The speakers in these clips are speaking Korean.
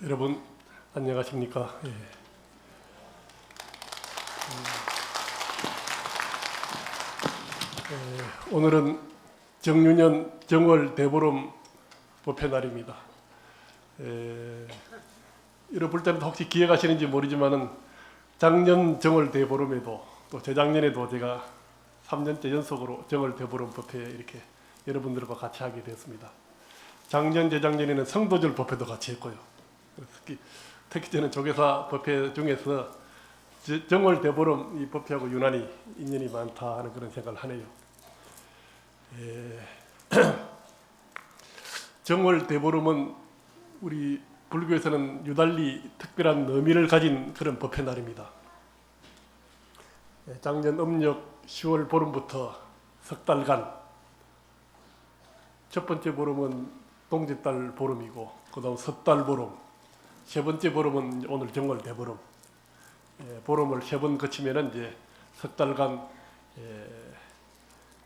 여러분 안녕하십니까? 오늘은 정유년 정월 대보름 법회 날입니다. 여러분 때는 혹시 기억하시는지 모르지만은 작년 정월 대보름에도 또 재작년에도 제가 3년째 연속으로 정월 대보름 법회 이렇게 여러분들과 같이 하게 됐습니다. 작년 재작년에는 성도절 법회도 같이 했고요. 특히 저는 조계사 법회 중에서 정월 대보름 이 법회하고 유난히 인연이 많다 하는 그런 생각을 하네요. 정월 대보름은 우리 불교에서는 유달리 특별한 의미를 가진 그런 법회 날입니다. 작년 음력 10월 보름부터 석 달간 첫 번째 보름은 동짓달 보름이고 그다음 섣달 보름, 세 번째 보름은 오늘 정월 대보름. 보름을 세 번 거치면은 이제 석 달간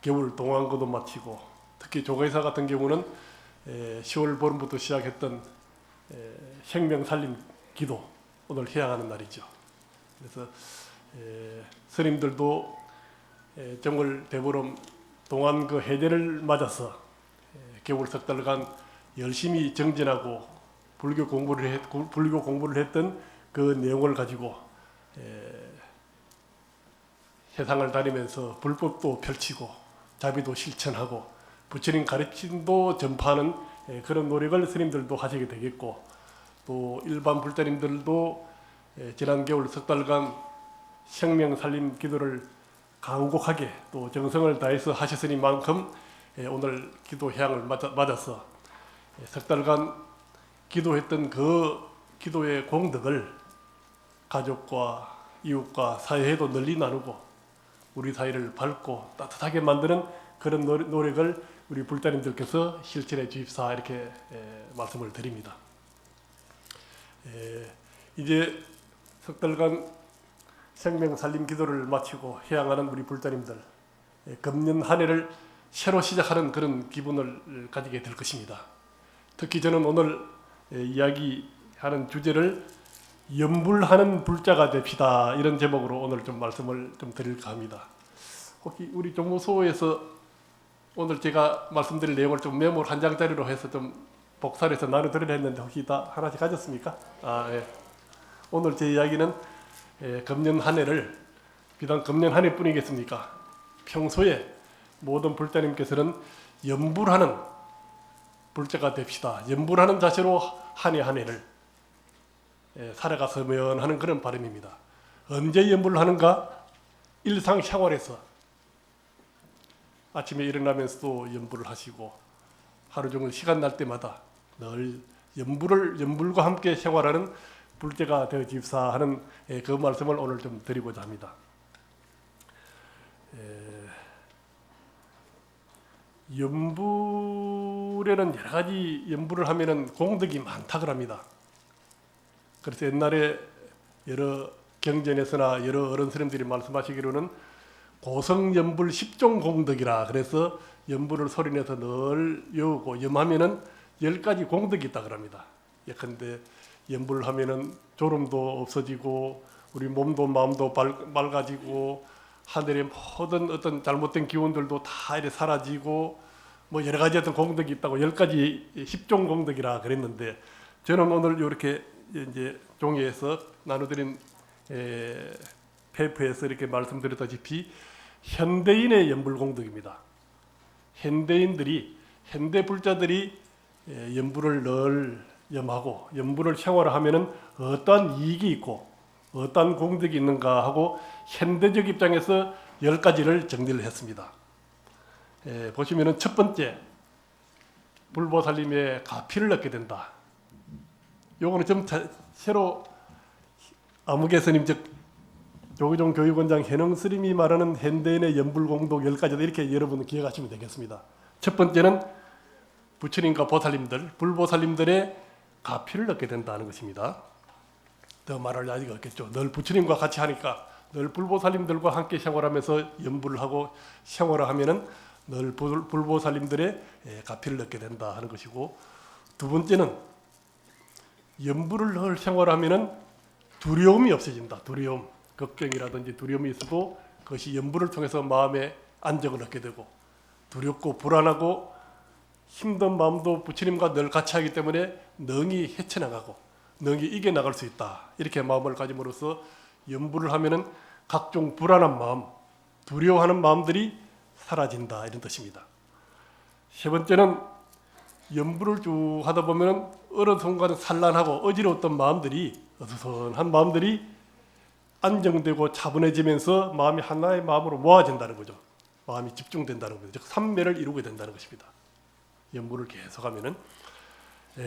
겨울 동안거도 마치고, 특히 조계사 같은 경우는 10월 보름부터 시작했던 생명살림 기도 오늘 해야 하는 날이죠. 그래서 스님들도 정월 대보름 동안거 해제를 맞아서 겨울 석 달간 열심히 정진하고 불교 공부를 했던 그 내용을 가지고 세상을 다니면서 불법도 펼치고 자비도 실천하고 부처님 가르침도 전파하는 그런 노력을 스님들도 하시게 되겠고, 또 일반 불자님들도 지난 겨울 석 달간 생명살림 기도를 간곡하게 또 정성을 다해서 하셨으니만큼 오늘 기도 향을 맞아서 석 달간 기도했던 그 기도의 공덕을 가족과 이웃과 사회에도 널리 나누고 우리 사회를 밝고 따뜻하게 만드는 그런 노력을 우리 불자님들께서 실천해 주십사 이렇게 말씀을 드립니다. 이제 석 달간 생명살림 기도를 마치고 해양하는 우리 불자님들, 금년 한 해를 새로 시작하는 그런 기분을 가지게 될 것입니다. 특히 저는 오늘 이야기하는 주제를 염불하는 불자가 됩시다 이런 제목으로 오늘 좀 말씀을 좀 드릴까 합니다. 혹시 우리 종무소에서 오늘 제가 말씀드릴 내용을 좀 메모를 한 장짜리로 해서 좀 복사해서 나눠드리려 했는데 혹시 다 하나씩 가졌습니까? 예. 오늘 제 이야기는 금년 한 해를 비단 금년 한 해뿐이겠습니까? 평소에 모든 불자님께서는 염불하는 불자가 됩시다. 염불하는 자세로 한 해 한 해를 살아갔으면 하는 그런 바람입니다. 언제 염불을 하는가? 일상생활에서 아침에 일어나면서도 염불을 하시고 하루 종일 시간 날 때마다 늘 염불과 함께 생활하는 불자가 되어 집사 하는 그 말씀을 오늘 좀 드리고자 합니다. 염불에는 여러 가지 염불을 하면은 공덕이 많다 그럽니다. 그래서 옛날에 여러 경전에서나 여러 어른 스님들이 말씀하시기로는 고성염불 10종 공덕이라, 그래서 염불을 소리내서 늘 외우고 염하면은 10가지 공덕이 있다 그럽니다. 예컨대 염불을 하면은 졸음도 없어지고 우리 몸도 마음도 맑아지고 하늘의 모든 어떤 잘못된 기운들도 다 이렇게 사라지고 뭐 여러 가지 어떤 공덕이 있다고 10가지 10종 공덕이라 그랬는데, 저는 오늘 이렇게 이제 종이에서 나눠드린 페이퍼에서 이렇게 말씀드렸다시피 현대인의 염불 공덕입니다. 현대 불자들이 염불을 늘 염하고 염불을 생활하면은 어떠한 이익이 있고 어떠한 공덕이 있는가 하고 현대적 입장에서 10가지를 정리를 했습니다. 보시면은 첫 번째, 불보살님의 가피를 얻게 된다. 요거는 좀 새로 아무개 스님 즉 조계종 교육원장 현흥 스님이 말하는 현대인의 염불공덕 10가지다 이렇게 여러분 기억하시면 되겠습니다. 첫 번째는 부처님과 보살님들, 불보살님들의 가피를 얻게 된다는 것입니다. 더 말할 야지가 없겠죠. 늘 부처님과 같이 하니까 늘 불보살님들과 함께 생활하면서 염불을 하고 생활을 하면은 늘 불보살님들의 가피를 얻게 된다 하는 것이고, 두 번째는 연불을 늘 생활하면은 두려움이 없어진다. 두려움, 걱정이라든지 두려움이 있어도 그것이 연불을 통해서 마음의 안정을 얻게 되고, 두렵고 불안하고 힘든 마음도 부처님과 늘 같이 하기 때문에 능히 헤쳐나가고 능히 이겨나갈 수 있다. 이렇게 마음을 가짐으로써 연불을 하면은 각종 불안한 마음, 두려워하는 마음들이 사라진다, 이런 뜻입니다. 세 번째는 연불을 쭉 하다 보면 어느 순간 산란하고 어지러웠던 마음들이, 어수선한 마음들이 안정되고 차분해지면서 마음이 하나의 마음으로 모아진다는 거죠. 마음이 집중된다는 거죠. 즉 삼매를 이루게 된다는 것입니다. 연불을 계속하면은.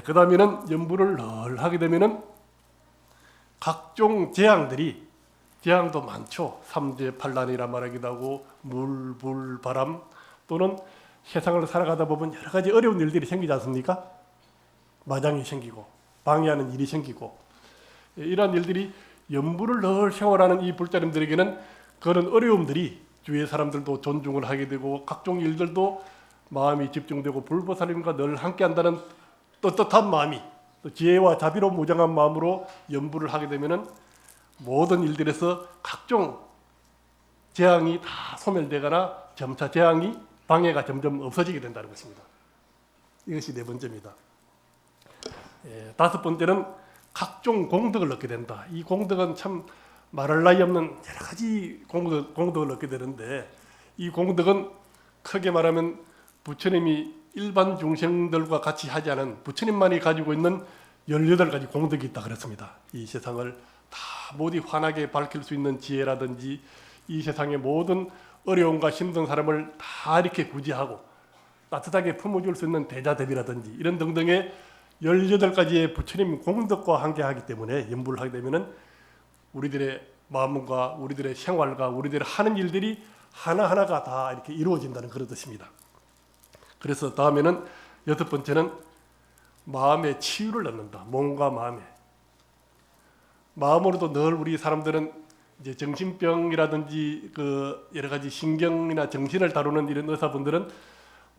그 다음에는 연불을 늘 하게 되면은 각종 재앙도 많죠. 삼재팔란이라 말하기도 하고, 물, 불, 바람, 또는 세상을 살아가다 보면 여러 가지 어려운 일들이 생기지 않습니까? 마장이 생기고 방해하는 일이 생기고, 이러한 일들이 연불을 늘 생활하는 이 불자님들에게는 그런 어려움들이, 주위의 사람들도 존중을 하게 되고 각종 일들도 마음이 집중되고 불보살님과 늘 함께한다는 떳떳한 마음이, 또 지혜와 자비로 무장한 마음으로 연불을 하게 되면은 모든 일들에서 각종 재앙이 다 소멸되거나 점차 재앙이 방해가 점점 없어지게 된다는 것입니다. 이것이 네 번째입니다. 다섯 번째는 각종 공덕을 얻게 된다. 이 공덕은 참 말할 나위 없는 여러 가지 공덕을 얻게 되는데, 이 공덕은 크게 말하면 부처님이 일반 중생들과 같이 하지 않은, 부처님만이 가지고 있는 18가지 공덕이 있다 그랬습니다. 이 세상을 다 모두 환하게 밝힐 수 있는 지혜라든지, 이 세상의 모든 어려움과 힘든 사람을 다 이렇게 구제하고 따뜻하게 품어줄 수 있는 대자대비라든지, 이런 등등의 18가지의 부처님 공덕과 함께하기 때문에 연불을 하게 되면은 우리들의 마음과 우리들의 생활과 우리들의 하는 일들이 하나하나가 다 이렇게 이루어진다는 그런 뜻입니다. 그래서 다음에는 여섯 번째는 마음의 치유를 얻는다. 몸과 마음으로도 늘 우리 사람들은 이제 정신병이라든지 그 여러 가지 신경이나 정신을 다루는 이런 의사분들은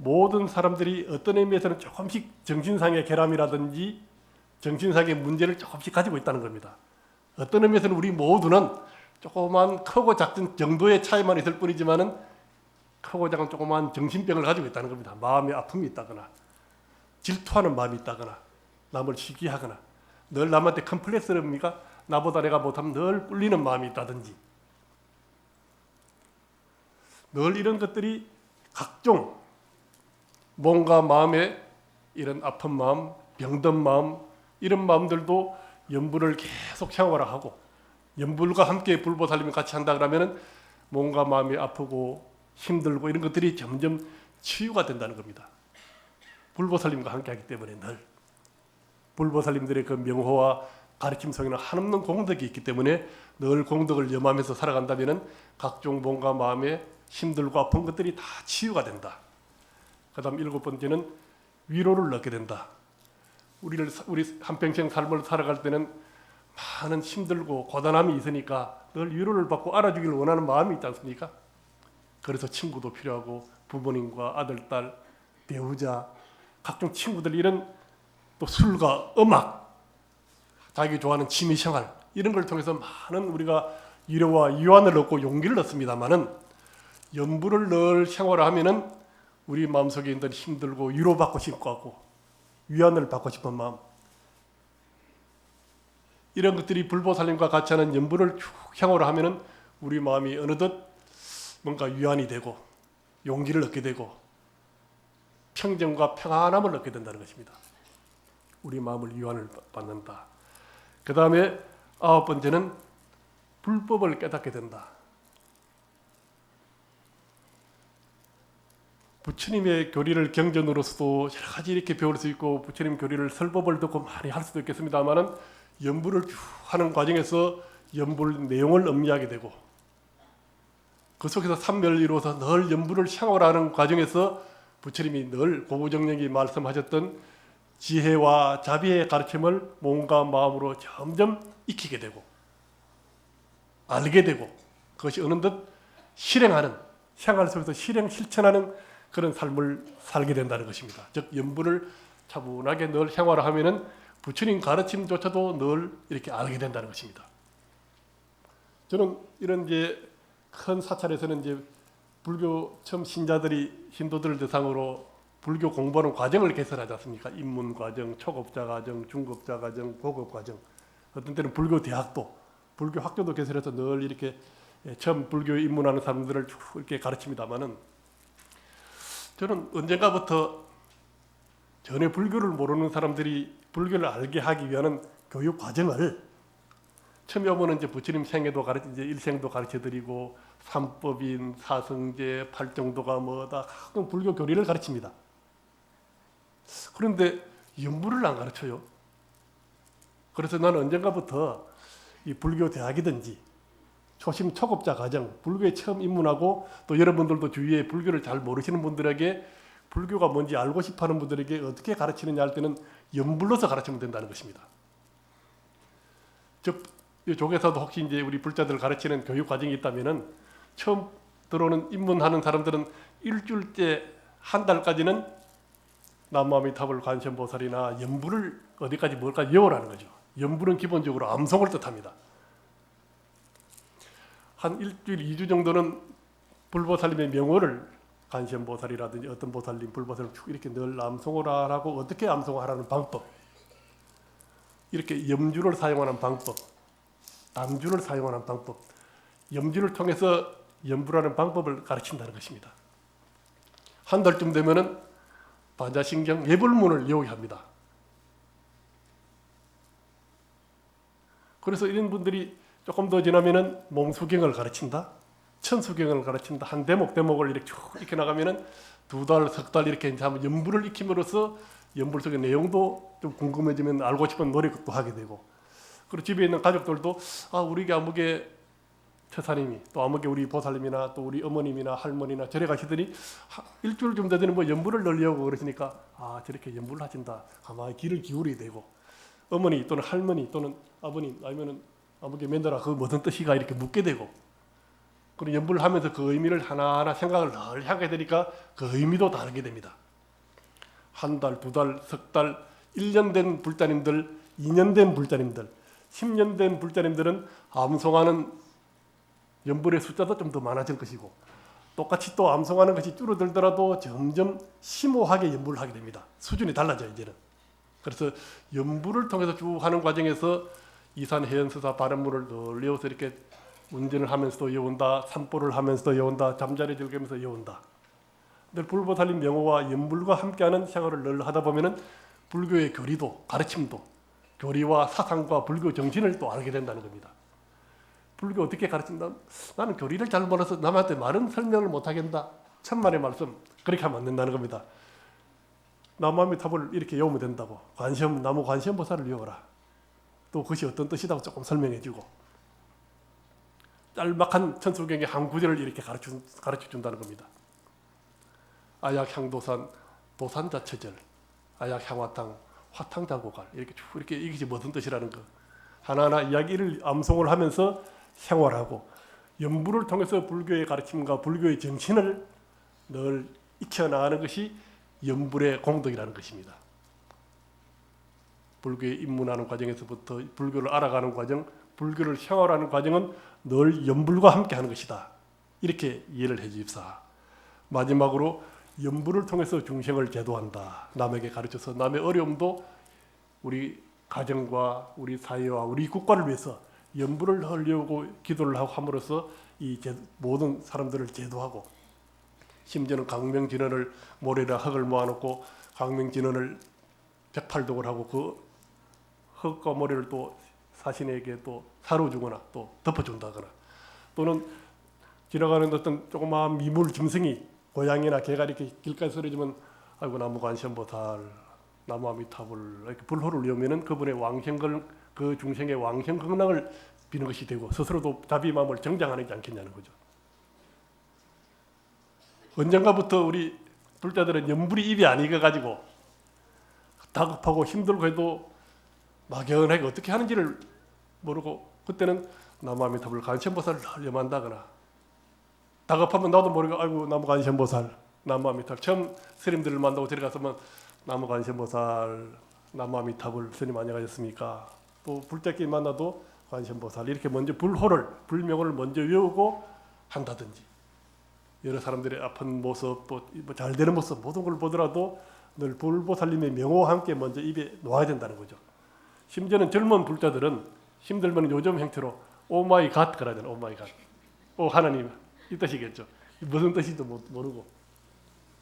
모든 사람들이 어떤 의미에서는 조금씩 정신상의 결함이라든지 정신상의 문제를 조금씩 가지고 있다는 겁니다. 어떤 의미에서는 우리 모두는 조그만 크고 작은 정도의 차이만 있을 뿐이지만은 크고 작은 조그만 정신병을 가지고 있다는 겁니다. 마음의 아픔이 있다거나 질투하는 마음이 있다거나 남을 시기하거나 늘 남한테 컴플렉스입니까? 나보다 내가 못하면 늘 꿀리는 마음이 있다든지, 늘 이런 것들이 각종 몸과 마음의 이런 아픈 마음, 병든 마음, 이런 마음들도 연불을 계속 생활하고 연불과 함께 불보살님이 같이 한다 그러면 몸과 마음이 아프고 힘들고 이런 것들이 점점 치유가 된다는 겁니다. 불보살님과 함께 하기 때문에 늘 불보살님들의 그 명호와 가르침 속에는 한없는 공덕이 있기 때문에 늘 공덕을 염하면서 살아간다면 각종 몸과 마음의 힘들고 아픈 것들이 다 치유가 된다. 그 다음 일곱 번째는 위로를 얻게 된다. 우리 한평생 삶을 살아갈 때는 많은 힘들고 고단함이 있으니까 늘 위로를 받고 알아주기를 원하는 마음이 있지 않습니까? 그래서 친구도 필요하고 부모님과 아들, 딸, 배우자, 각종 친구들, 이런 또 술과 음악, 자기 좋아하는 취미생활, 이런 걸 통해서 많은 우리가 위로와 유안을 얻고 용기를 얻습니다마는 연불을 늘 생활하면은 우리 마음속에 있는 힘들고 위로받고 싶고 하고 위안을 받고 싶은 마음, 이런 것들이 불보살님과 같이 하는 연불을 쭉 생활하면은 우리 마음이 어느덧 뭔가 위안이 되고 용기를 얻게 되고 평정과 평안함을 얻게 된다는 것입니다. 우리 마음을 위안을 받는다. 그 다음에 아홉 번째는 불법을 깨닫게 된다. 부처님의 교리를 경전으로서도 여러 가지 이렇게 배울 수 있고 부처님 교리를 설법을 듣고 많이 할 수도 있겠습니다만은 연불을 쭉 하는 과정에서 연불 내용을 음미하게 되고 그 속에서 삼멸을 이루어서 늘 연불을 생활하는 과정에서 부처님이 늘 고구정령이 말씀하셨던 지혜와 자비의 가르침을 몸과 마음으로 점점 익히게 되고 알게 되고 그것이 어느덧 실행하는, 생활 속에서 실천하는 그런 삶을 살게 된다는 것입니다. 즉 연불을 차분하게 늘 생활하면은 부처님 가르침조차도 늘 이렇게 알게 된다는 것입니다. 저는 이런 이제 큰 사찰에서는 이제 불교 처음 신자들이 신도들을 대상으로 불교 공부하는 과정을 개설하지 않습니까? 입문 과정, 초급자 과정, 중급자 과정, 고급 과정. 어떤 때는 불교 대학도, 불교 학교도 개설해서 늘 이렇게 처음 불교에 입문하는 사람들을 쭉 이렇게 가르칩니다만은 저는 언젠가부터 전에 불교를 모르는 사람들이 불교를 알게 하기 위한 교육 과정을 처음에 오면은 이제 부처님 생애도 이제 일생도 가르쳐드리고 삼법인, 사성제, 팔정도가 뭐다 불교 교리를 가르칩니다. 그런데 연부를 안 가르쳐요. 그래서 나는 언젠가부터 이 불교 대학이든지 초심 초급자 과정, 불교에 처음 입문하고 또 여러분들도 주위에 불교를 잘 모르시는 분들에게 불교가 뭔지 알고 싶어하는 분들에게 어떻게 가르치느냐 할 때는 연불로서 가르치면 된다는 것입니다. 즉 이쪽에서도 혹시 이제 우리 불자들 가르치는 교육 과정이 있다면은 처음 들어오는 입문하는 사람들은 일주일째 한 달까지는 남무아미타불 관세음보살이나 연불을 어디까지 뭘까지 외우라는 거죠. 연불은 기본적으로 암송을 뜻합니다. 한 일주일, 2주 정도는 불보살님의 명호를 관세음보살이라든지 어떤 보살님, 불보살님 쭉 이렇게 늘 암송을 하라고 어떻게 암송하라는 방법, 이렇게 염주를 사용하는 방법, 담주를 사용하는 방법, 염주를 통해서 연불하는 방법을 가르친다는 것입니다. 한 달쯤 되면은 반자신경 예불문을 외우게 합니다. 그래서 이런 분들이 조금 더 지나면은 몸수경을 가르친다, 천수경을 가르친다, 한 대목을 이렇게 쭉 익혀 나가면은 2달, 3달 이렇게 이제 한번 연불을 익힘으로써 연불 속의 내용도 좀 궁금해지면 알고 싶은 노력도 하게 되고, 그리고 집에 있는 가족들도 우리 아무개 처사님이 또 아무개 우리 보살님이나 또 우리 어머님이나 할머니나 절에 가시더니 일주일 좀 되더니 뭐 연불을 널려고 그러시니까 저렇게 연불을 하신다, 가만히 귀를 기울이게 되고, 어머니 또는 할머니 또는 아버님 아니면은 아무개 맨들아 그 무슨 뜻이가 이렇게 묻게 되고, 그리고 연불을 하면서 그 의미를 하나하나 생각을 늘 하게 되니까 그 의미도 다르게 됩니다. 한 달, 2달, 3달, 1년 된 불자님들, 2년 된 불자님들, 10년 된 불자님들은 암송하는 연불의 숫자도 좀 더 많아질 것이고, 똑같이 또 암송하는 것이 줄어들더라도 점점 심오하게 연불을 하게 됩니다. 수준이 달라져요 이제는. 그래서 연불을 통해서 쭉 하는 과정에서 이산해연서사 발음문을 늘 외워서 이렇게 운전을 하면서도 외운다, 산보를 하면서도 외운다, 잠자리 즐기면서 외운다. 늘 불보살님 명호와 연불과 함께하는 생활을 늘 하다 보면은 불교의 교리도, 가르침도, 교리와 사상과 불교 정신을 또 알게 된다는 겁니다. 불교 어떻게 가르친다? 나는 교리를 잘 몰라서 남한테 말은 설명을 못 하겠다. 천만의 말씀, 그렇게 하면 안 된다는 겁니다. 남무아미타불을 이렇게 외우면 된다고. 나무 관세음보살을 외워라. 또 그것이 어떤 뜻이라고 조금 설명해주고, 짤막한 천수경의 한 구절을 이렇게 가르쳐준다는 겁니다. 아약향도산 도산자처절, 아약향화탕 화탕자고갈, 이렇게 이것이 무슨 뜻이라는 거 하나하나 이야기를 암송을 하면서 생활하고, 연불을 통해서 불교의 가르침과 불교의 정신을 늘 익혀나가는 것이 연불의 공덕이라는 것입니다. 불교에 입문하는 과정에서부터 불교를 알아가는 과정, 불교를 생활하는 과정은 늘 연불과 함께하는 것이다. 이렇게 이해를 해주십사. 마지막으로 연불을 통해서 중생을 제도한다. 남에게 가르쳐서 남의 어려움도 우리 가정과 우리 사회와 우리 국가를 위해서 연불을 하려고 기도를 하고 함으로써 이 모든 사람들을 제도하고, 심지어는 강명진언을 모래에다 흙을 모아놓고 강명진언을 108독을 하고 그 흙과 모래를 또 사신에게 또 사로 주거나 또 덮어준다거나, 또는 지나가는 어떤 조그마한 미물 짐승이 고양이나 개가 이렇게 길가에 쓰러지면 아이고 나무 관세음보살, 남무아미타불 이렇게 불호를 외우면은 그분의 왕생걸, 그 중생의 왕생극락을 비는 것이 되고 스스로도 자비 마음을 정장하지 않겠냐는 거죠. 언젠가부터 우리 불자들은 연불이 입이 안 익어가지고 다급하고 힘들고 해도 막연하게 어떻게 하는지를 모르고, 그때는 남무아미타불 관세음보살을 염한다거나, 다급하면 나도 모르게 아이고 나무 관세음보살, 남무아미타불, 처음 스님들을 만나고 데려가서면 나무 관세음보살, 남아미탑을 스님 안녕하셨습니까? 또 불때끼 만나도 관세음보살 이렇게 먼저 불명을 먼저 외우고 한다든지 여러 사람들의 아픈 모습, 잘 되는 모습 모든 걸 보더라도 늘 불보살님의 명호와 함께 먼저 입에 놓아야 된다는 거죠. 심지어는 젊은 불자들은 힘들면 요즘 형태로 오 마이 갓 그러야 되나. 오 마이 갓. 오 하나님 이 뜻이겠죠. 무슨 뜻인지도 모르고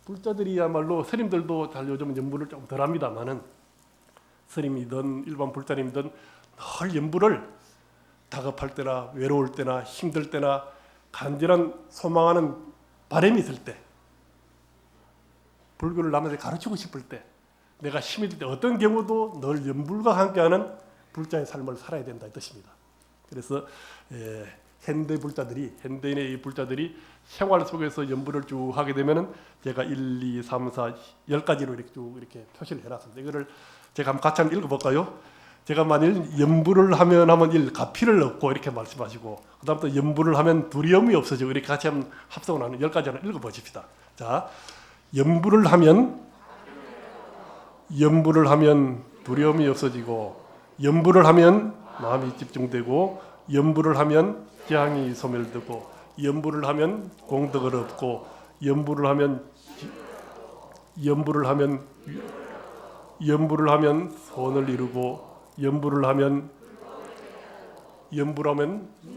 불자들이야말로 스님들도 잘 요즘 연부를 좀 덜합니다만은 스님이든 일반 불자님이든 늘 연부를 다급할 때나 외로울 때나 힘들 때나 간절한 소망하는 바람이 있을 때 불교를 남한테 가르치고 싶을 때 내가 힘이 들 때 어떤 경우도 늘 연불과 함께하는 불자의 삶을 살아야 된다 이 뜻입니다. 그래서 현대인의 이 불자들이 생활 속에서 연불을 쭉 하게 되면은 제가 1, 2, 3, 4, 10가지로 이렇게 쭉 이렇게 표시를 해놨습니다. 이거를 제가 한번 같이 한번 읽어볼까요? 제가 만일 연불을 하면 1, 가피를 얻고 이렇게 말씀하시고 그다음부터 연불을 하면 두려움이 없어지고 이렇게 같이 한번 합성을 하는 10가지 하나 읽어보십시다. 자, 연불을 하면 두려움이 없어지고 연불을 하면 마음이 집중되고 연불을 하면 재앙이 소멸되고 연불을 하면 공덕을 얻고 연불을 하면 소원을 이루고 연불을 하면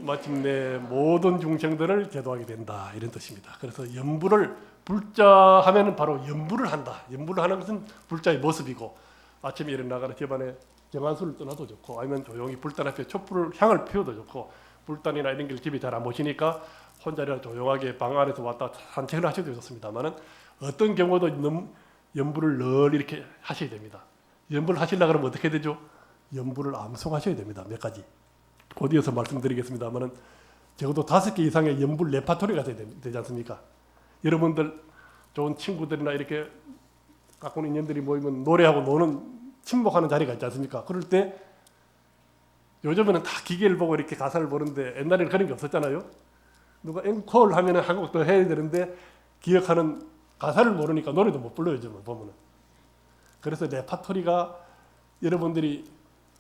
마침내 모든 중생들을 제도하게 된다 이런 뜻입니다. 그래서 연불을 불자하면은 바로 연불을 한다. 연불을 하는 것은 불자의 모습이고 아침에 일어나가는 집안에 정한수를 떠나도 좋고 아니면 조용히 불단 앞에 촛불을 향을 피워도 좋고 불단이나 이런 걸 집에 잘 안 보시니까 혼자라 조용하게 방 안에서 왔다 산책을 하셔도 좋습니다만은 어떤 경우도 연불을 늘 이렇게 하셔야 됩니다. 연불을 하시려고 그러면 어떻게 되죠? 연불을 암송하셔야 됩니다. 몇 가지. 곧 이어서 말씀드리겠습니다만은 적어도 5개 이상의 연불 레파토리가 되지 않습니까? 여러분들 좋은 친구들이나 이렇게 가까운 인연들이 모이면 노래하고 노는 친목하는 자리가 있지 않습니까? 그럴 때 요즘에는 다 기계를 보고 이렇게 가사를 보는데 옛날에는 그런 게 없었잖아요. 누가 앵콜 하면은 한 곡 더 해야 되는데 기억하는 가사를 모르니까 노래도 못 불러요. 요즘은 보면은. 그래서 레파토리가 여러분들이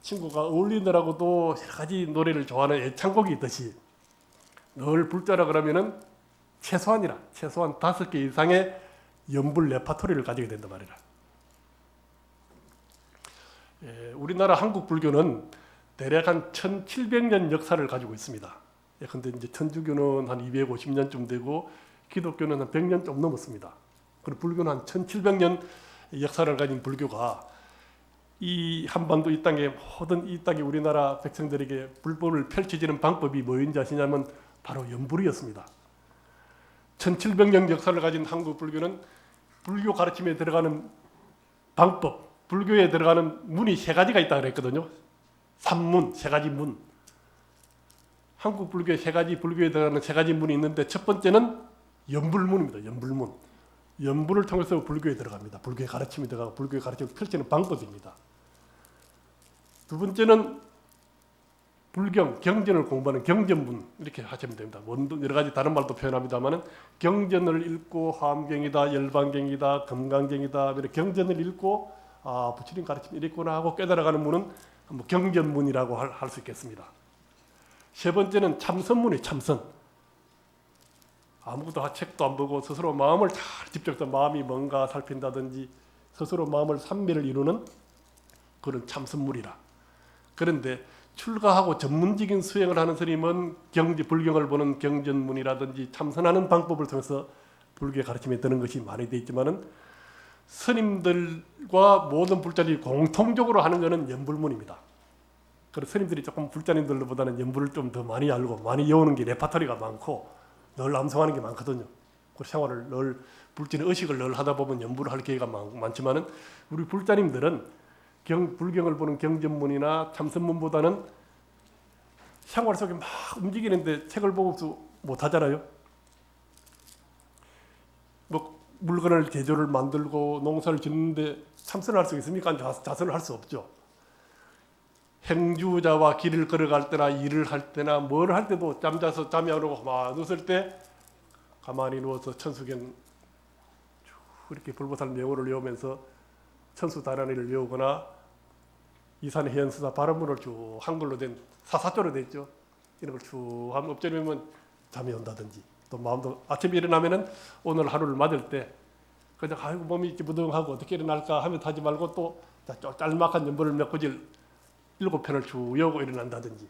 친구가 어울리느라고도 여러 가지 노래를 좋아하는 애창곡이 있듯이 늘 불자라 그러면은 최소한 5개 이상의 연불 레파토리를 가지게 된단 말이라. 우리나라 한국 불교는 대략 한 1700년 역사를 가지고 있습니다. 그런데 이제 천주교는 한 250년쯤 되고 기독교는 한 100년 좀 넘었습니다. 그리고 불교는 한 1700년 역사를 가진 불교가 이 한반도 이 땅에 모든 이 땅에 우리나라 백성들에게 불법을 펼쳐지는 방법이 뭐인지 아시냐면 바로 연불이었습니다. 1700년 역사를 가진 한국 불교는 불교 가르침에 들어가는 방법, 불교에 들어가는 문이 3가지가 있다고 그랬거든요. 3문, 3가지 문. 한국 불교에 3가지, 불교에 들어가는 3가지 문이 있는데 첫 번째는 연불문입니다. 연불문. 연불을 통해서 불교에 들어갑니다. 불교의 가르침이 들어가고 불교의 가르침을 펼치는 방법입니다. 두 번째는 경전을 공부하는 경전문 이렇게 하시면 됩니다. 여러 가지 다른 말도 표현합니다만은 경전을 읽고 화엄경이다, 열반경이다, 금강경이다 이렇게 경전을 읽고 부처님 가르침이 이랬구나 하고 깨달아가는 문은 경전문이라고 할 수 있겠습니다. 세 번째는 참선문이 참선. 아무것도 책도 안 보고 스스로 마음을 잘 집중해서 마음이 뭔가 살핀다든지 스스로 마음을 삼미를 이루는 그런 참선문이라. 그런데 출가하고 전문적인 수행을 하는 스님은 불경을 보는 경전문이라든지 참선하는 방법을 통해서 불교의 가르침에 드는 것이 많이 되어 있지만은 스님들과 모든 불자들이 공통적으로 하는 것은 연불문입니다. 그래서 스님들이 조금 불자님들보다는 연불을 좀 더 많이 알고 많이 외우는 게 레파토리가 많고 늘 암송하는 게 많거든요. 그 생활을 늘 불자의 의식을 늘 하다 보면 연불을 할 기회가 많지만은 우리 불자님들은 불경을 보는 경전문이나 참선문보다는 생활 속에 막 움직이는데 책을 보고서 못 하잖아요. 물건을 개조를 만들고 농사를 짓는데 참선을 할 수 있습니까? 자선을 할 수 없죠. 행주자와 길을 걸어갈 때나 일을 할 때나 뭘 할 때도 잠자서 잠이 안 오고 막 누웠을 때 가만히 누워서 천수경 이렇게 불보살 명호를 외우면서 천수다란이를 외우거나 이산 해연수사 발음문을 쭉 한글로 된 사사조로 돼 있죠. 이런 걸 쭉 하면 엎드리면 잠이 온다든지, 또 마음도 아침에 일어나면은 오늘 하루를 맞을 때 그냥 아이고 몸이 이렇게 무등하고 어떻게 일어날까 하면 하지 말고 또 짤막한 연불을 몇 구질 7편을 쭉 외우고 일어난다든지.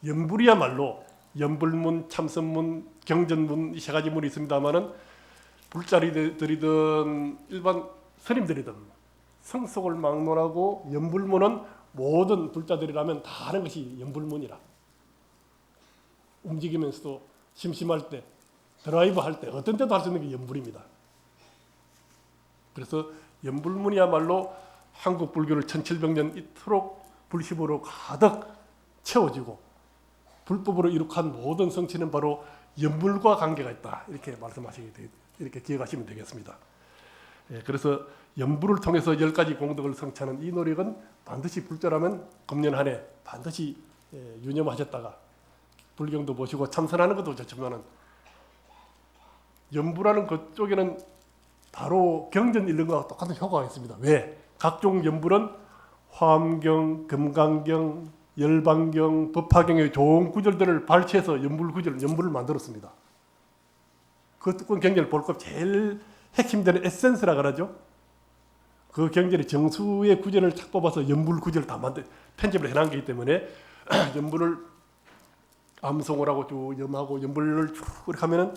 연불이야말로 연불문, 참선문, 경전문 이 세 가지 문이 있습니다만은 불자리들이든 일반 스님들이든 성속을 막론하고 연불문은 모든 불자들이라면 다 하는 것이 연불문이라. 움직이면서도 심심할 때, 드라이브 할 때 어떤 때도 할 수 있는 게 연불입니다. 그래서 연불문이야말로 한국 불교를 1700년 이토록 불심으로 가득 채워지고 불법으로 이룩한 모든 성취는 바로 연불과 관계가 있다. 이렇게 이렇게 기억하시면 되겠습니다. 그래서 연불을 통해서 10가지 공덕을 성취하는 이 노력은 반드시 불자라면 금년 한 해 반드시 유념하셨다가 불경도 보시고 참선하는 것도 좋지만은 연불하는 그쪽에는 바로 경전 읽는 것과 똑같은 효과가 있습니다. 왜? 각종 연불은 화엄경, 금강경, 열반경, 법화경의 좋은 구절들을 발췌해서 연불을 만들었습니다. 그 경전을 볼 것 제일 핵심되는 에센스라 그러죠. 그 경전의 정수의 구절을 탁 뽑아서 연불 구절을 다 편집을 해놓은 거기 때문에 연불을 암송을 하고 쭉 염하고 연불을 쭉 이렇게 하면은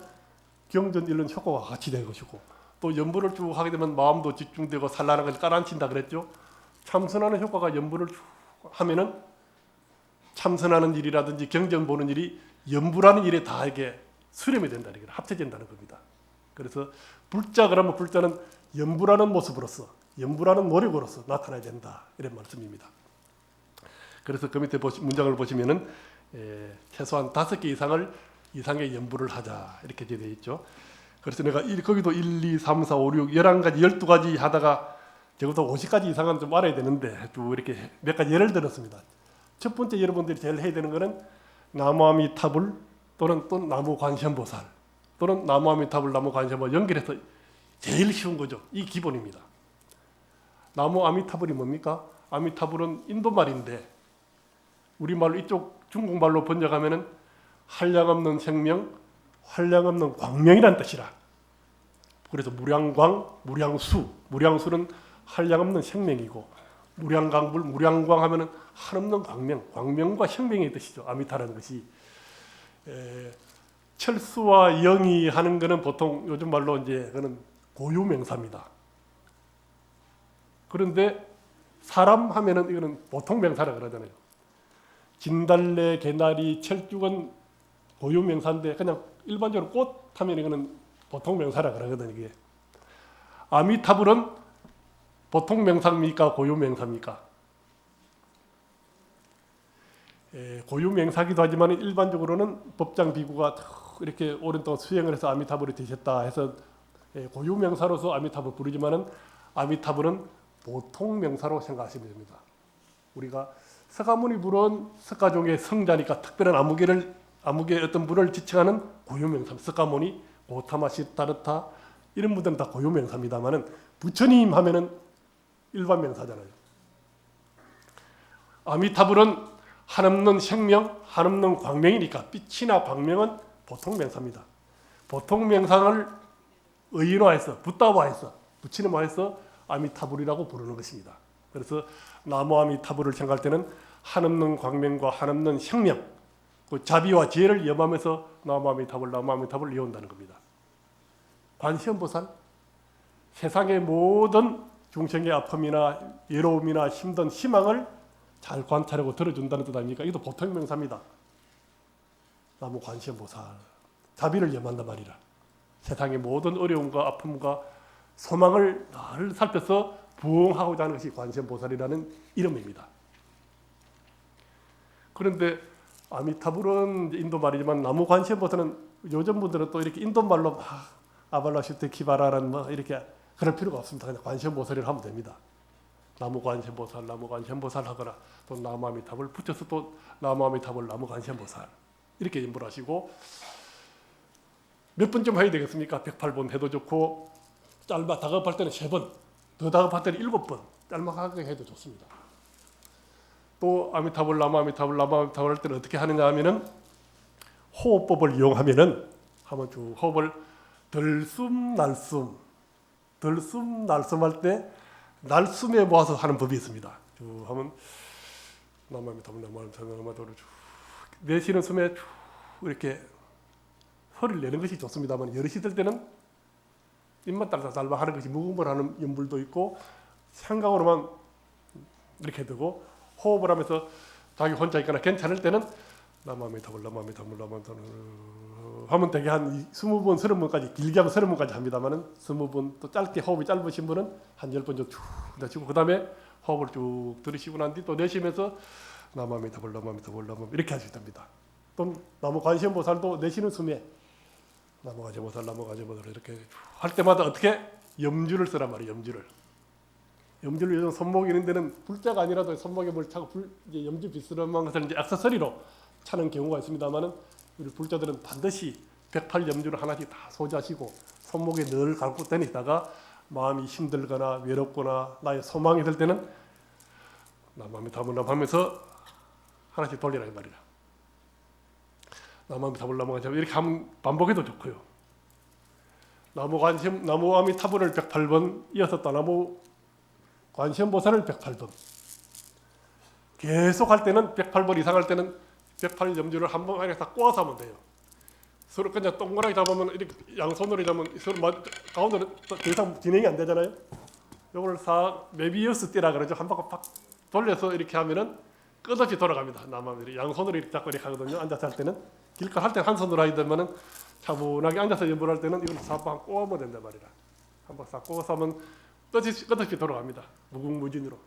경전 읽는 효과가 같이 될 것이고, 또 연불을 쭉 하게 되면 마음도 집중되고 산란한 것을 깔아앉힌다 그랬죠. 참선하는 효과가 연불을 쭉 하면은 참선하는 일이라든지 경전 보는 일이 연불하는 일에 다 이게 수렴이 된다는 게 합쳐진다는 겁니다. 그래서 불자 그러면 불자는 연불하는 모습으로서, 연불하는 노력으로서 나타나야 된다 이런 말씀입니다. 그래서 그 밑에 문장을 보시면은 최소한 5개 이상의 연불을 하자 이렇게 되어 있죠. 그래서 내가 거기도 1, 2, 3, 4, 5, 6, 11가지, 12가지 하다가 적어도 50가지 이상은 좀 알아야 되는데 또 이렇게 몇 가지 예를 들었습니다. 첫 번째 여러분들이 제일 해야 되는 거는 나무아미타불 또는 또 나무관세음보살 또는 나무아미타불, 나무관세음보살 연결해서 제일 쉬운 거죠. 이 기본입니다. 나무아미타불이 뭡니까? 아미타불은 인도말인데 우리말로 이쪽 중국말로 번역하면은 한량없는 생명, 한량없는 광명이란 뜻이라. 그래서 무량광, 무량수, 무량수는 한량없는 생명이고 무량광불, 무량광 하면은 한없는 광명, 광명과 생명의 뜻이죠. 아미타라는 것이. 철수와 영이 하는 거는 보통 요즘 말로 이제 그는 고유명사입니다. 그런데 사람 하면은 이거는 보통 명사라 그러잖아요. 진달래, 개나리, 철쭉은 고유명사인데 그냥 일반적으로 꽃 하면 이거는 보통 명사라 그러거든요. 이게. 아미타불은 보통 명사입니까? 고유 명사입니까? 고유 명사기도 하지만 일반적으로는 법장 비구가 이렇게 오랫동안 수행을 해서 아미타불이 되셨다 해서 고유 명사로서 아미타불 부르지만은 아미타불은 보통 명사로 생각하시면 됩니다. 우리가 서가모니 불은 석가종의 성자니까 특별한 아무개 어떤 분을 지칭하는 고유 명사. 석가모니, 고타마, 시타르타 이런 분들은 다 고유 명사입니다만은 부처님 하면은 일반 명사잖아요. 아미타불은 한없는 생명, 한없는 광명이니까 빛이나 광명은 보통 명사입니다. 보통 명상을 의인화해서 붓다화해서 붙이는화해서 아미타불이라고 부르는 것입니다. 그래서 나무 아미타불을 생각할 때는 한없는 광명과 한없는 생명, 그 자비와 지혜를 염하면서 나무 아미타불 이어온다는 겁니다. 관세음보살, 세상의 모든 중생의 아픔이나 외로움이나 힘든 희망을 잘 관찰하고 들어준다는 뜻 아닙니까? 이것도 보통 명사입니다. 나무 관세음보살, 자비를 염한단 말이라. 세상의 모든 어려움과 아픔과 소망을 늘 살펴서 부응하고자 하는 것이 관세음보살이라는 이름입니다. 그런데 아미타불은 인도말이지만 나무 관세음보살은 요즘 분들은 또 이렇게 인도말로 막 아발라슈테 키바라라는 뭐 이렇게 그럴 필요가 없습니다. 그냥 관세음보살을 하면 됩니다. 나무 관세음보살 하거나 또 나무 아미타불 붙여서 또 나무 아미타불, 나무 관세음보살 이렇게 연불하시고 몇 번쯤 해야 되겠습니까? 108번 해도 좋고 다급할 때는 3번, 더 다급할 때는 7번 짤막하게 해도 좋습니다. 또 아미타불 나무 아미타불 나무 아미타불 할 때는 어떻게 하느냐 하면은 호흡법을 이용하면은 한번 쭉 호흡을 들숨 날숨 할 때 날숨에 모아서 하는 법이 있습니다. 쭉 하면 나무 아미타불 나무 아미타불 나무 아미타불 쭉 내쉬는 숨에 쭉 이렇게 소리를 내는 것이 좋습니다만 여럿이 들 때는 입만 딸깍딸깍 하는 것이 무궁무진하는 연불도 있고 생각으로만 이렇게 되고 호흡을 하면서 자기 혼자 있거나 괜찮을 때는 나무 아미타불 나무 아미타불 나무 아미타불 하면 되게 한 20번 30번까지 길게 하면 30번까지 합니다만은 20번 또 짧게 호흡이 짧으신 분은 한 10번 정도 쭉 내쉬고 그 다음에 호흡을 쭉 들이쉬고 난 뒤 또 내쉬면서 나무 아미타불 나무 아미타불 나무 이렇게 하셔야 됩니다. 또 나무 관세음보살도 내쉬는 숨에 나무 관세음보살 나무 관세음보살 이렇게 할 때마다 어떻게 염주를 쓰란 말이에요. 염주를 요즘 손목이 있는 데는 불자가 아니라도 손목에 뭘 차고 이제 염주 비스름한 것을 이제 액세서리로 차는 경우가 있습니다만은 우리 불자들은 반드시 108염주를 하나씩 다 소지하시고 손목에 늘 갖고 다니다가 마음이 힘들거나 외롭거나 나의 소망이 들 때는 나무 아미타불 나무 하면서 하나씩 돌리라 이 말이야. 나무 아미타불 나무 아미타불 이렇게 하면 반복해도 좋고요. 나무 아미타불을 108번 이어서 또 나무 관세음보살을 108번 계속 할 때는 108번 이상 할 때는 108염주를 한 번에 다 꼬아서 하면 돼요. 서로 그냥 동그랗게 잡으면 이렇게 양손으로 잡으면 서로 가운데는 더 이상 진행이 안 되잖아요. 요걸 메비우스 띠라 그러죠. 한 바퀴 팍 돌려서 이렇게 하면은 끝없이 돌아갑니다. 나무 양손으로 이렇게 잡고 이렇게 하거든요. 앉아서 할 때는 길걸 할 때는 한 손으로 해야 되면은 차분하게 앉아서 연불할 때는 이걸 싹 꼬아면 된단 말이라. 한 번 싹 꼬아서 하면 끝없이 돌아갑니다. 무궁무진으로.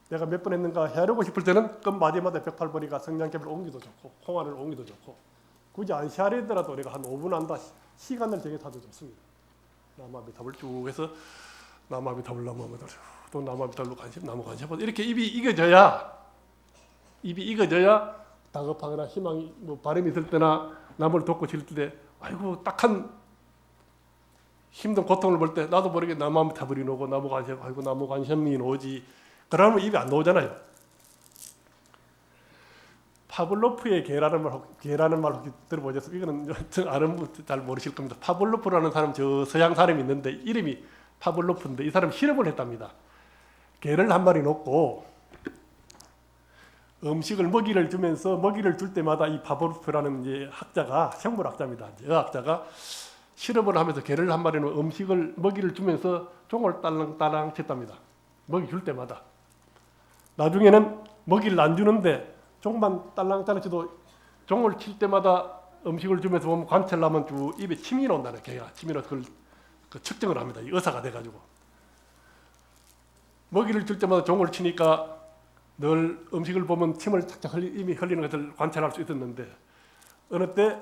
내가 몇 번 했는가 헤아리고 싶을 때는 끝 마디마다 108번이가 성냥개를 옮기도 좋고 홍화를 옮기도 좋고 굳이 안 헤아리더라도 우리가 한 5분 한다 시간을 정해서 해도 좋습니다. 나무 아미타불 쭉 해서 나무 아미타불 나무 아미타불 또 나무 아미타불 관심 나무 관심 이렇게 입이 익어져야 다급하거나 희망이 바람이 있을 때나 남을 돕고 싶을 때 아이고 딱한 힘든 고통을 볼 때 나도 모르게 나무 아미타불이 나오고 나무 관심 아이고 나무 관심이 나오지 그러면 입이 안 나오잖아요. 파블로프의 개라는 말 혹시 들어보셨어요? 이거는 아는 분 잘 모르실 겁니다. 파블로프라는 사람 저 서양 사람이 있는데 이름이 파블로프인데 이 사람 실험을 했답니다. 개를 한 마리 놓고 음식을 먹이를 주면서 먹이를 줄 때마다 이 파블로프라는 이제 학자가 생물학자입니다. 의학자가 실험을 하면서 개를 한 마리 놓고 먹이를 주면서 종을 딸랑딸랑 쳤답니다. 먹이 줄 때마다. 나중에는 먹이를 안 주는데 종만 딸랑딸랑 쳐도 종을 칠 때마다 음식을 주면서 보면 관찰을 하면 쭉 입에 침이 나온다는 개가 침이 나서 그걸 측정을 합니다. 이 의사가 돼가지고 먹이를 줄 때마다 종을 치니까 늘 음식을 보면 침을 착착 이미 흘리는 것을 관찰할 수 있었는데 어느 때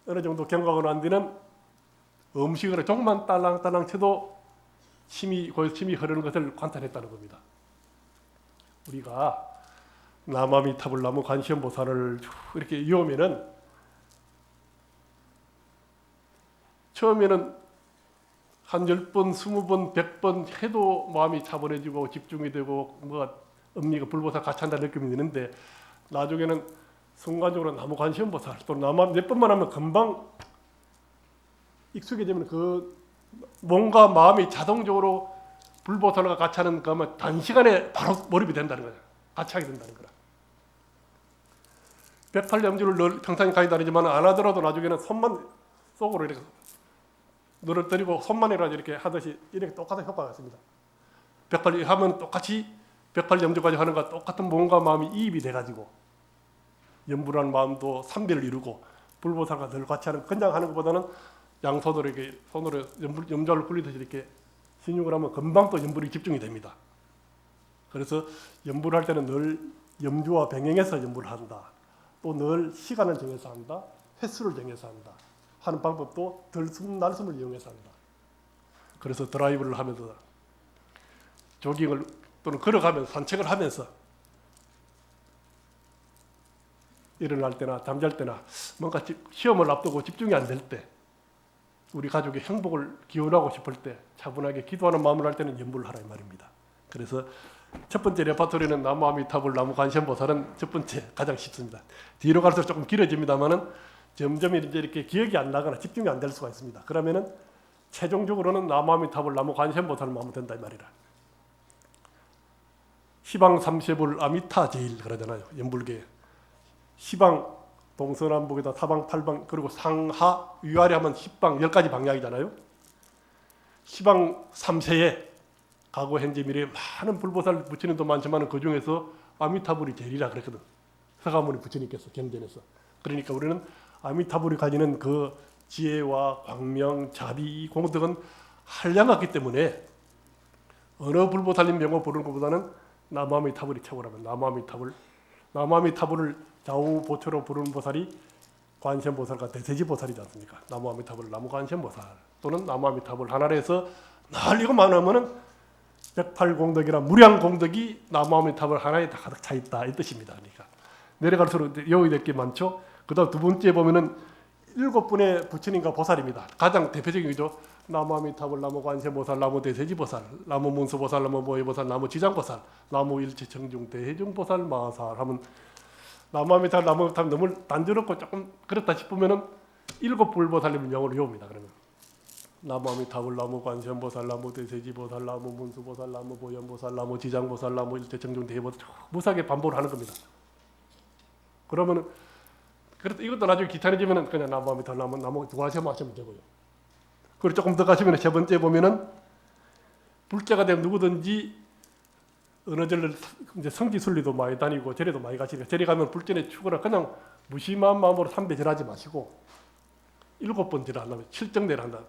어느 정도 경과가 난 뒤는 음식을 종만 딸랑딸랑 쳐도 거기서 침이 흐르는 것을 관찰했다는 겁니다. 우리가 나무 아미타불 나무 관세음보살을 이렇게 이으면은 처음에는 한 10번, 20번, 100번 해도 마음이 차분해지고 집중이 되고 음미가 불보살 같이 한다는 느낌이 드는데 나중에는 순간적으로 나무 관세음보살 또 나무 몇 번만 하면 금방 익숙해지면 그 뭔가 마음이 자동적으로 불보살과 같이 하는 그러면 단시간에 바로 몰입이 된다는 거예요. 같이 하게 된다는 거라. 108염주를 늘 평상시 가지 다니지만 안 하더라도 나중에는 손만 속으로 이렇게 늘어뜨리고 손만이라도 이렇게 하듯이 이렇게 똑같은 효과가 있습니다. 108 하면 똑같이 108염주까지 하는 것과 똑같은 몸과 마음이 이입이 돼가지고 염불하는 마음도 삼비를 이루고 불보살과 늘 같이 하는 그냥 하는 것보다는 양손으로 이렇게 손으로 염자를 굴리듯이 이렇게 신육을 하면 금방 또 염불이 집중이 됩니다. 그래서 염불할 때는 늘 염주와 병행해서 염불을 한다. 또 늘 시간을 정해서 한다. 횟수를 정해서 한다. 하는 방법도 들숨 날숨을 이용해서 한다. 그래서 드라이브를 하면서 조깅을 또는 걸어가면서 산책을 하면서 일어날 때나 잠잘 때나 뭔가 시험을 앞두고 집중이 안 될 때 우리 가족의 행복을 기원하고 싶을 때 차분하게 기도하는 마음을 할 때는 염불을 하라 이 말입니다. 그래서 첫 번째 레파토리는 나무 아미타불 나무 관세음보살은 첫 번째 가장 쉽습니다. 뒤로 갈수록 조금 길어집니다만은 점점 이제 이렇게 기억이 안 나거나 집중이 안 될 수가 있습니다. 그러면은 최종적으로는 나무 아미타불 나무 관세음보살만 하면 된다 이 말이라. 시방 삼세불 아미타 제일 그러잖아요. 연불계 시방 동서남북에다 사방 팔방 그리고 상하 위아래 하면 10방 10가지 방향이잖아요. 시방 3세에 과거 현재 미래에 많은 불보살 부처님도 많지만 그 중에서 아미타불이 제일이라 그랬거든. 서가모니 부처님께서 경전에서. 그러니까 우리는 아미타불이 가지는 그 지혜와 광명, 자비, 공덕은 한량하기 때문에 어느 불보살님 명호 부르는 것보다는 나무아미타불이 최고라면 나무아미타불을 좌우 보초로 부르는 보살이 관세음보살과 대세지보살이지 않습니까? 나무아미타불 나무관세음보살 또는 나무아미타불 하나에서 늘 이것만 하면은 108공덕이라 무량공덕이 나무아미타불 하나에 다 가득 차 있다 이 뜻입니다. 그러니까 내려갈수록 여기 될 게 많죠. 그다음 두 번째 보면은 7분의 부처님과 보살입니다. 가장 대표적인 거죠. 나무아미타불, 나무관세음보살, 나무대세지보살, 나무문수보살, 나무보혜보살, 나무지장보살, 나무일체청중 대해중보살 마살 하면 나무아미타불, 나무아미타불 너무 단조롭고 조금 그렇다 싶으면은 7불보살님을 영어로 외웁니다. 그러면 나무아미타불, 나무관세음보살, 나무대세지보살, 나무문수보살, 나무보현보살, 나무지장보살, 나무일체청중 대해보살 무사하게 반복을 하는 겁니다. 그러면은 이것도 나중에 귀찮아지면은 그냥 나무아미타불, 나무 두가세만 하시면 되고요. 그리고 조금 더 가시면 세 번째 보면은 불자가 되면 누구든지 어느 절을 이제 성지순리도 많이 다니고 절에도 많이 가시니까 절에 가면 불전에 추구나 그냥 무심한 마음으로 삼배 절하지 마시고 7번 절한다면 7정대를 한다.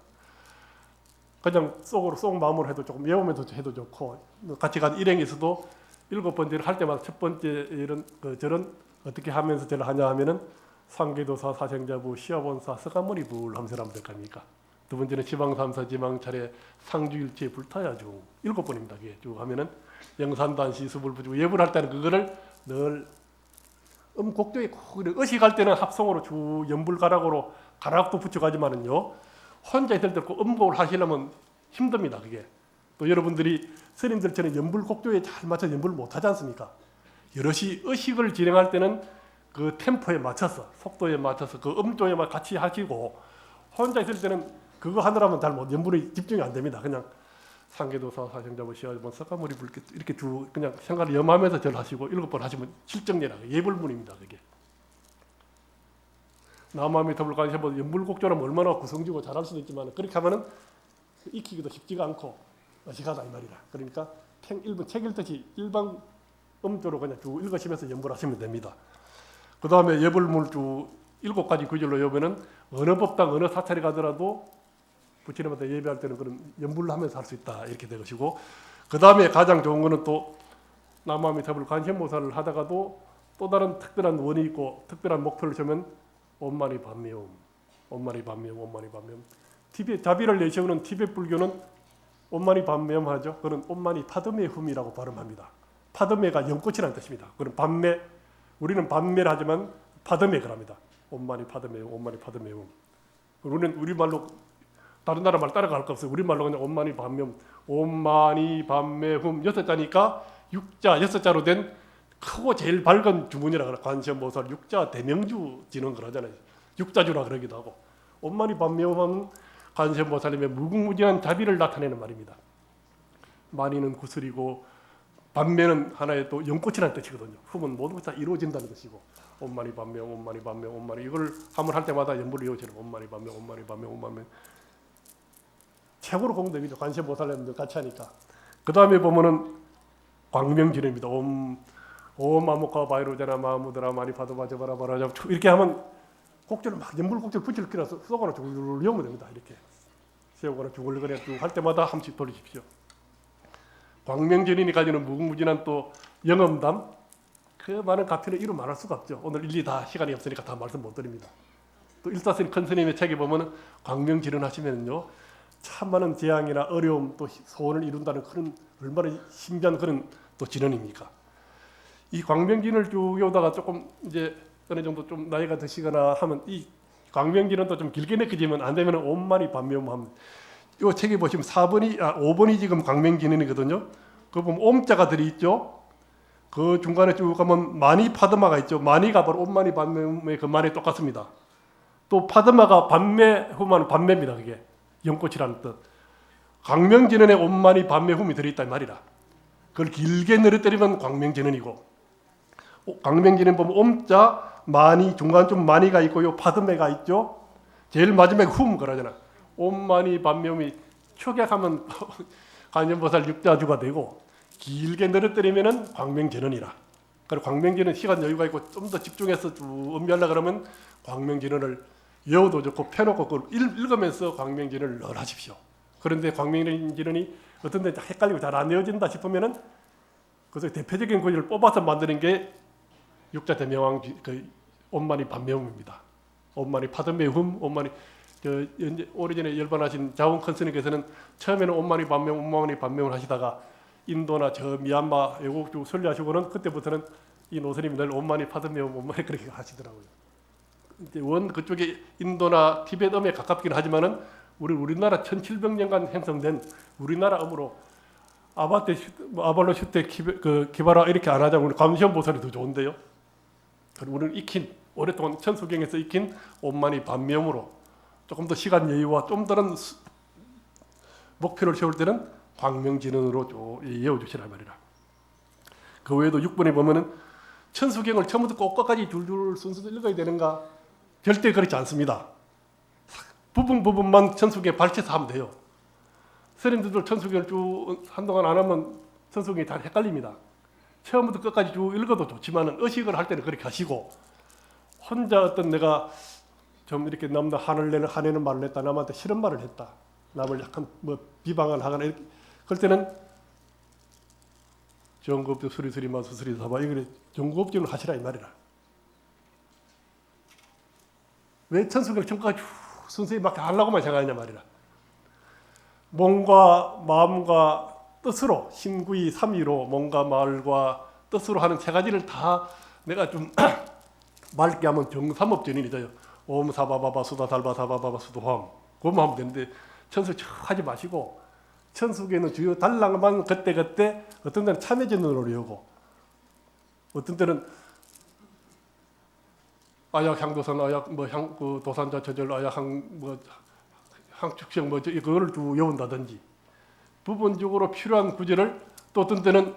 그냥 속 마음으로 해도 조금 외우면서 해도 좋고 같이 간 일행에서도 7번 절을 할 때마다 첫 번째 이런 그 절은 어떻게 하면서 절을 하냐 하면은 상계도사 사생자부 시아본사 서가모니불 하면서 하면 될 거 아닙니까? 두 번째는 지방삼사 지방차례 상주일체 불타야중 7번입니다. 그게 쭉 하면은 영산단시 수불부주 예불할 때는 그거를 늘 곡조에 의식할 때는 합성으로 쭉 연불가락으로 가락도 붙여가지만은요 혼자 있을 때 음곡을 하시려면 힘듭니다. 그게 또 여러분들이 스님들처럼 연불 곡조에 잘 맞춰 연불을 못하지 않습니까? 여럿이 의식을 진행할 때는 그 템포에 맞춰서 속도에 맞춰서 그 음조에만 같이 하시고 혼자 있을 때는 그거 하느라면 잘 못 연불이 집중이 안 됩니다. 그냥 상계도사 사생자부 시아본 석가모니 불 이렇게 그냥 생각을 염하면서 절하시고 7번 하시면 실정내라 예불문입니다. 그게 나무아미타불 관세음보살 연불곡조라면 얼마나 구성지고 잘할 수도 있지만 그렇게 하면은 익히기도 쉽지가 않고 어색하다 이 말이라. 그러니까 책 읽듯이 일반 음조로 그냥 쭉 읽으시면서 연불하시면 됩니다. 그 다음에 예불문을 쭉 7가지 구절로 외우면은 어느 법당 어느 사찰에 가더라도 부처님한테 예배할 때는 그런 연불을 하면서 할 수 있다 이렇게 된 것이고 그 다음에 가장 좋은 거는 또 나무아미타불 관세음보살을 하다가도 또 다른 특별한 원이 있고 특별한 목표를 세우면 엄마니 반매움 엄마니 반매움 티베트 자비를 내세우는 티베트 불교는 엄마니 반매움 하죠. 그건 엄마니 파드메훔이라고 발음합니다. 파드메가 연꽃이라는 뜻입니다. 그건 반매 우리는 반매를 하지만 파드메를 합니다. 엄마니 파드메움 우리는 우리말로 다른 나라 말 따라갈 거 없어요. 우리말로 그냥 엄마니 반매움 엄마니 반매훔 6자니까 6자 6자로 된 크고 제일 밝은 주문이라 그래. 관세음보살 6자 대명주 지는 거라잖아요. 6자주라 그러기도 하고 엄마니 반매움은 관세음보살님의 무궁무진한 자비를 나타내는 말입니다. 마니는 구슬이고 반매는 하나의 또 연꽃이라는 뜻이거든요. 훔은 모든 것이 다 이루어진다는 뜻이고 엄마니 반매움 이걸 한번 할 때마다 연불을 이루어지는 엄마니 반매움 최고로 공덕이죠. 관세음보살님들 같이 하니까. 그 다음에 보면은 광명진입니다. 옴 아무카 바이로자나 마무드라 마니 파도바자바라바라 이렇게 하면 곡절을 막 연불 곡절 붙일 끼라서 쏘거나 죽을 외우면 됩니다. 이렇게 세우거나 죽을거나 할 때마다 한 번씩 돌리십시오. 광명진인이 가지는 무궁무진한 또 영엄담 그 많은 가피는 이루 말할 수가 없죠. 오늘 일일이 다 시간이 없으니까 다 말씀 못 드립니다. 또 일사스님 큰 스님의 책에 보면은 광명진은 하시면요 참 많은 재앙이나 어려움 또 소원을 이룬다는 그런 얼마나 신비한 그런 또 진언입니까? 이 광명진을 쭉 외우다가 조금 이제 어느 정도 좀 나이가 드시거나 하면 이 광명진은 또 좀 길게 느껴지면 안 되면 엄마니 반매움 하면 이 책에 보시면 5번이 지금 광명진인이거든요. 그 보면 옴자가 들어있죠. 그 중간에 쭉 가면 마니 파드마가 있죠. 마니가 바로 옴마니 반매의 그 말이 똑같습니다. 또 파드마가 반매 후만 반매입니다. 그게 연꽃이라는 뜻. 광명진언에 옴마니 반매 훔이 들어있다 이 말이라. 그걸 길게 늘어뜨리면 광명진언이고, 광명진언 보면 옴자 마니 중간 좀 마니가 있고 요 파드매가 있죠. 제일 마지막에 훔 그러잖아. 옴마니 반매 훔이 축약하면 관세음보살 육자주가 되고, 길게 늘어뜨리면은 광명진언이라. 그리고 광명진언 시간 여유가 있고 좀 더 집중해서 쭉 음미하려 그러면 광명진언을 외워도 좋고 펴놓고 그걸 읽으면서 광명진언을 늘 하십시오. 그런데 광명진언이 어떤 데 헷갈리고 잘 안 외워진다 싶으면은 그래서 대표적인 구절을 뽑아서 만드는 게 육자 대명왕 그 옴마니 반매음입니다. 옴마니 파드매음, 옴마니 오래전에 열반하신 자원 컨스님께서는 처음에는 옴마니 반매음을 하시다가 인도나 저 미얀마 외국 쪽 설교하시고는 그때부터는 이 노스님이 늘 옴마니 파드매음 옴마니 그렇게 하시더라고요. 이제 원 그쪽에 인도나 티베트 음에 가깝긴 하지만은 우리나라 1700년간 형성된 우리나라 음으로 아바테 아발로 슈테 기바라 이렇게 안 하자고 우리 감시원 보살이 더 좋은데요. 우리는 익힌 오랫동안 천수경에서 익힌 옴마니 반매음으로 조금 더 시간 여유와 좀 다른 목표를 세울 때는 광명진언으로 외워주시라 말이라. 그 외에도 6번에 보면은 천수경을 처음부터 끝까지 줄줄 순서대로 읽어야 되는가? 절대 그렇지 않습니다. 부분만 천수경에 발췌해서 하면 돼요. 스님들도 천수경을 쭉 한동안 안 하면 천수경이 잘 헷갈립니다. 처음부터 끝까지 쭉 읽어도 좋지만은 의식을 할 때는 그렇게 하시고, 혼자 어떤 내가 좀 이렇게 남들 화내는 말을 했다, 남한테 싫은 말을 했다, 남을 약간 뭐 비방을 하거나 이렇게 그럴 때는 정급도 수리수리만 수수리사바 이걸 정급지는 하시라 이 말이라. 왜 천수경을 처음까지 순수히 막 하려고만 생각하냐 말이라. 몸과 마음과 뜻으로 신구이 삼위로 몸과 말과 뜻으로 하는 세 가지를 다 내가 좀 맑게 하면 정삼업전인이 돼요. 옴 사바바바 수다 달바 사바바바 수도황 그것만 하면 되는데 천수 하지 마시고 천수계는 주요 달랑만 그때 어떤 때는 참여전으로 외우고 어떤 때는 아약 향도산 아약 뭐향 그 도산자 저절 아약 항뭐 항축성 뭐 이거를 쭉 외운다든지 부분적으로 필요한 구절을 또 어떤 때는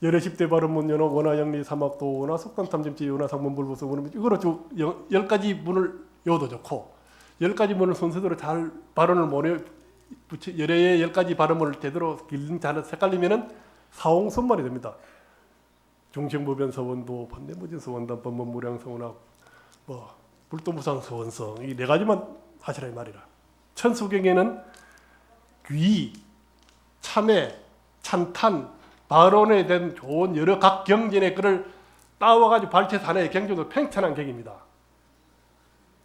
열애십대 발음문 연어 원화영리 사막도 원화 속담탐정지 원화 상문불부서 원화 이거로 쭉 10가지 문을 외워도 좋고 10가지 문을 순서대로 잘 발언을 못해 열애의 10가지 발음을 제대로 길린 잘 헷갈리면은 사홍선말이 됩니다. 중생무변서원도 반대무진서원단 법문무량서원학 뭐 불도무상서원성 이 4가지만 하시라 이 말이라. 천수경에는 귀, 참회, 찬탄, 발언에 대한 좋은 여러 각 경전의 글을 따와가지고 발췌해서 하나의 경전으로 팽창한 경입니다.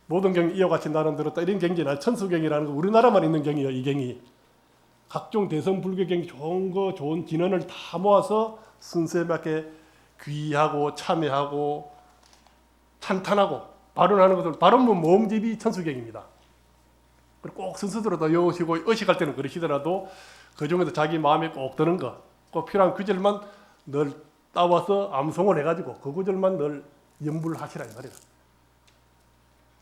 모든 경이 이어같이 나는 들었다 이런 경전이 천수경이라는 거 우리나라만 있는 경이에요. 이 경이 각종 대성 불교경이 좋은 거 좋은 진언을 다 모아서 순서에 맞게 귀하고 참회하고 찬탄하고 발언하는 것을 발언문 모음집이 천수경입니다. 그리고 꼭 순서대로 더 외우시고 의식할 때는 그러시더라도 그 중에서 자기 마음에 꼭 드는 거, 꼭 필요한 구절만 늘 따와서 암송을 해가지고 그 구절만 늘 연불을 하시라 이 말이야.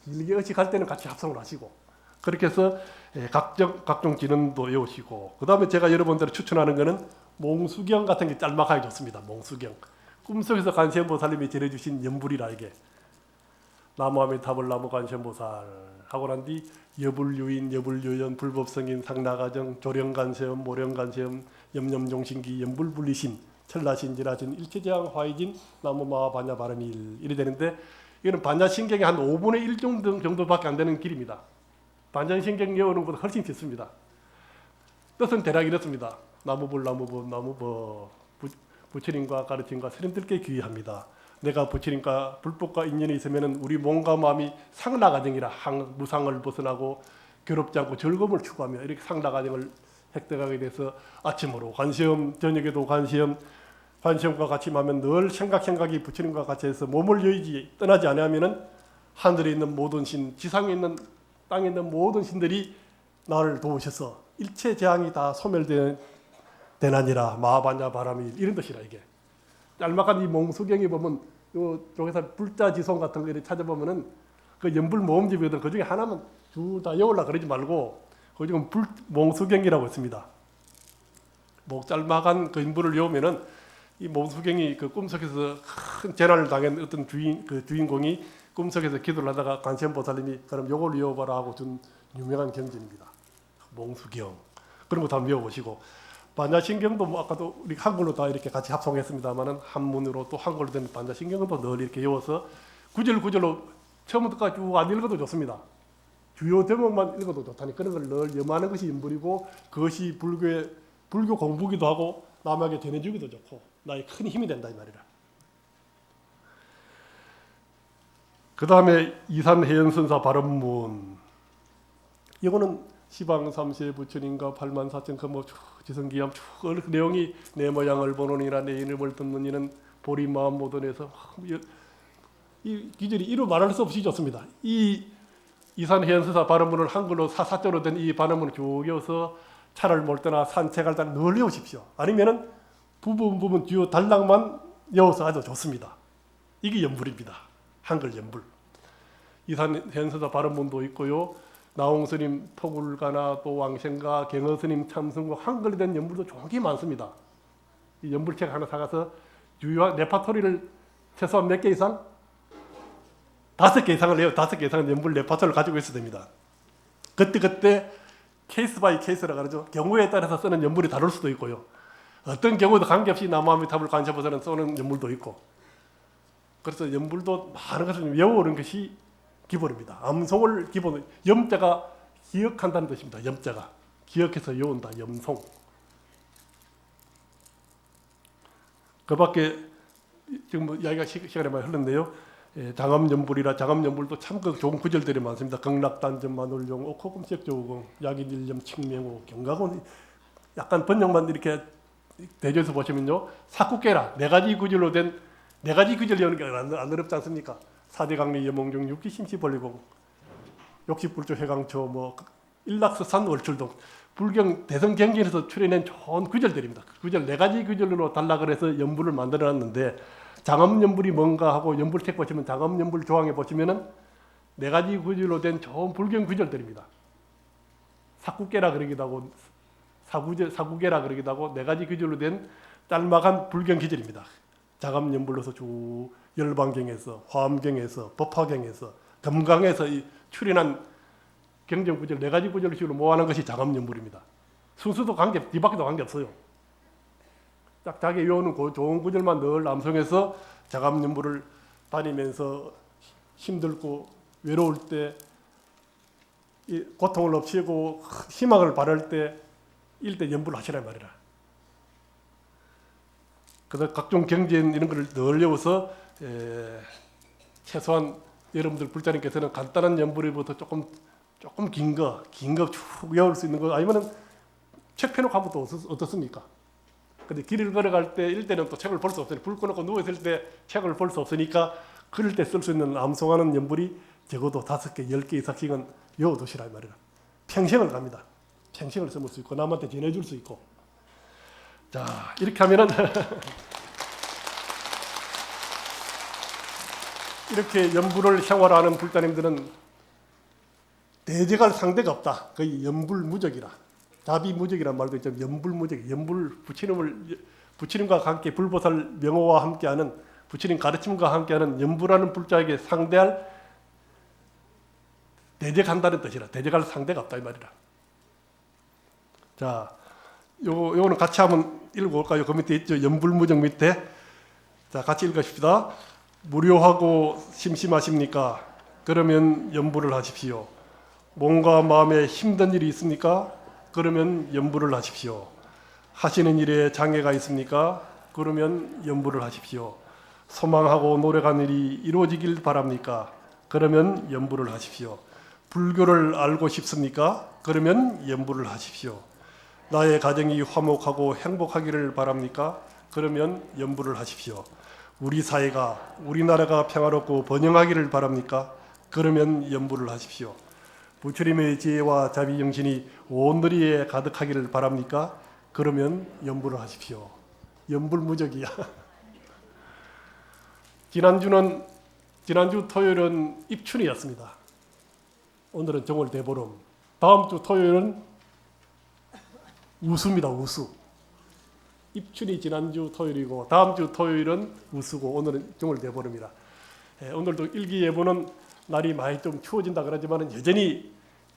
길게 의식할 때는 같이 합성을 하시고 그렇게 해서 각종 기능도 외우시고 그 다음에 제가 여러분들 추천하는 거는 몽수경 같은 게 짤막하게 좋습니다. 몽수경. 꿈속에서 관세음보살님이 전해주신 연불이라 이게 나무아미타불 나무 관세음보살 하고 난 뒤 여불유인 여불유연 불법성인 상나가정 조령관세음 모령관세음 염염종신기 염불불리신 천라신지라신 일체제왕 화이진 나무마와 반야 바람일 이래 되는데 이거는 반야신경의 한 5분의 1 정도밖에 안 되는 길입니다. 반야신경 외우는 것보다 훨씬 쉽습니다. 뜻은 대략 이렇습니다. 나무불 나무법 나무법 부처님과 가르침과 스님들께 귀의합니다. 내가 부처님과 불법과 인연이 있으면 우리 몸과 마음이 상라가정이라 무상을 벗어나고 괴롭지 않고 즐거움을 추구하며 이렇게 상라가정을 획득하게 돼서 아침으로 관시험 저녁에도 관시험과 같이 하면 늘 생각이 부처님과 같이 해서 몸을 여의지 떠나지 않으면 하늘에 있는 모든 신 지상에 있는 땅에 있는 모든 신들이 나를 도우셔서 일체 재앙이 다 소멸되는 대나니라 마바냐 바람이 이런 뜻이라 이게. 짤막한 이 몽수경에 보면 요쪽에서 불자지송 같은 거 이렇게 찾아보면은 그 연불 모음집이거든. 그 중에 하나만 둘 다 외우려 그러지 말고 그 중에 몽수경이라고 있습니다. 목 짤막한 그 인물을 외우면은 이 몽수경이 그 꿈속에서 큰 재난을 당한 어떤 주인공이 꿈속에서 기도를 하다가 관세음보살님이 그럼 요걸 외워봐라 하고 준 유명한 경전입니다. 몽수경. 그런 거 다 외워보시고 반야신경도 뭐 아까도 우리 한글로 다 이렇게 같이 합성했습니다만은 한문으로 또 한글로 된 반야신경도 늘 이렇게 외워서 구절구절로 처음부터까지 쭉 안 읽어도 좋습니다. 주요 대목만 읽어도 좋다니 그런 걸 늘 염하는 것이 인불이고 그것이 불교 공부기도 하고 남에게 전해주기도 좋고 나의 큰 힘이 된다 이 말이라. 그 다음에 이산해연선사 발언문. 이거는 시방 삼세 부처님과 84,000 그뭐 지성기암 쭉 내용이 내 모양을 보노니라 내 이름을 듣는 이는 보리 마음 모던에서 이 기절이 이루 말할 수 없이 좋습니다. 이 이산해연선사 발언문을 한글로 사사조로 된 이 발언문을 쭉 이어서 차를 몰 때나 산책할 때는 늘 외우십시오. 아니면은 부분 주요 단락만 외워서 아주 좋습니다. 이게 연불입니다. 한글 연불. 이산해연선사 발언문도 있고요. 나홍스님 토굴가나 또 왕생가 경허스님 참승고 한글이 된 연불도 종기 많습니다. 이 연불책 하나 사가서 주요한 레파토리를 최소한 몇 개 이상? 5개 이상을 해요. 5개 이상은 연불 레파토리를 가지고 있어야 됩니다. 그때 케이스 바이 케이스라 그러죠. 경우에 따라서 쓰는 연불이 다를 수도 있고요. 어떤 경우도 관계없이 남아미타불 관세보살은 쓰는 연불도 있고. 그래서 연불도 많은 것을 외우는 것이 기본입니다. 암송을 기본, 염자가 기억한다는 뜻입니다. 염자가 기억해서 외운다. 염송. 그 밖에 지금 뭐 이야기가 시간이 많이 흘렀네요. 장엄연불이라 장엄연불도 참 그 좋은 구절들이 많습니다. 극락단전 만울용 옥호금색조우공 약인일념 칙명호 경각은 약간 번역만 이렇게 대조해서 보시면요. 사쿠깨라 네 가지 구절로 된 네 가지 구절 외우는 게 안 어렵지 않습니까? 사대강리 여몽중 육지심시벌리공 욕식불조 해강초 뭐 일락서산 월출동 불경 대성경전에서 출해낸 좋은 구절들입니다. 그 구절 네 가지 구절로 단락을 해서 연불을 만들어놨는데 장엄연불이 뭔가 하고 연불책 보시면 장엄연불 조항에 보시면은 네 가지 구절로 된 좋은 불경 구절들입니다. 사쿠깨라 그러기도 하고 사구계라 그러기도 하고 네 가지 구절로 된 짤막한 불경 기절입니다. 장엄연불로서 쭉 열반경에서 화엄경에서 법화경에서 금강에서 이 출현한 경전 구절 네 가지 구절식으로 모아놓은 것이 장엄연불입니다. 순수도 뒤바퀴도 관계없어요. 딱 자기 외우는 좋은 구절만 늘 암송해서 장엄연불을 다니면서 힘들고 외로울 때 이 고통을 없애고 희망을 바랄 때 일대 연불을 하시라 말이라. 그래서 각종 경전 이런 걸 늘 외워서 최소한 여러분들 불자님께서는 간단한 연불이부터 조금 긴 거 쭉 외울 수 있는 거 아니면은 책 펴놓고 하면 또 어떻습니까? 근데 길을 걸어갈 때 일때는 또 책을 볼 수 없으니 불 꺼놓고 누워 있을 때 책을 볼 수 없으니까 그럴 때 쓸 수 있는 암송하는 연불이 적어도 5개, 10개 이상씩은 외워두시라 말이라. 평생을 갑니다. 평생을 써볼 수 있고 남한테 전해줄 수 있고. 자 이렇게 하면은 이렇게 연불을 생활하는 불자님들은 대적할 상대가 없다. 거의 연불무적이라. 자비무적이란 말도 있죠. 연불무적. 연불 부처님과 함께 불보살 명호와 함께하는 부처님 가르침과 함께하는 연불하는 불자에게 상대할 대적한다는 뜻이라. 대적할 상대가 없다 이 말이라. 자, 요거는 같이 한번 읽어볼까요? 그 밑에 있죠. 연불무적 밑에. 자, 같이 읽으십시다. 무료하고 심심하십니까? 그러면 연불을 하십시오. 몸과 마음에 힘든 일이 있습니까? 그러면 연불을 하십시오. 하시는 일에 장애가 있습니까? 그러면 연불을 하십시오. 소망하고 노력한 일이 이루어지길 바랍니까? 그러면 연불을 하십시오. 불교를 알고 싶습니까? 그러면 연불을 하십시오. 나의 가정이 화목하고 행복하기를 바랍니까? 그러면 연불을 하십시오. 우리 사회가 우리나라가 평화롭고 번영하기를 바랍니까? 그러면 연불을 하십시오. 부처님의 지혜와 자비 정신이 온누리에 가득하기를 바랍니까? 그러면 연불을 하십시오. 연불무적이야. 지난주 토요일은 입춘이었습니다. 오늘은 정월대보름. 다음 주 토요일은 우수입니다. 우수. 입춘이 지난주 토요일이고 다음 주 토요일은 우수고 오늘은 정월대보름이라. 오늘도 일기예보는 날이 많이 좀 추워진다 그러지만 여전히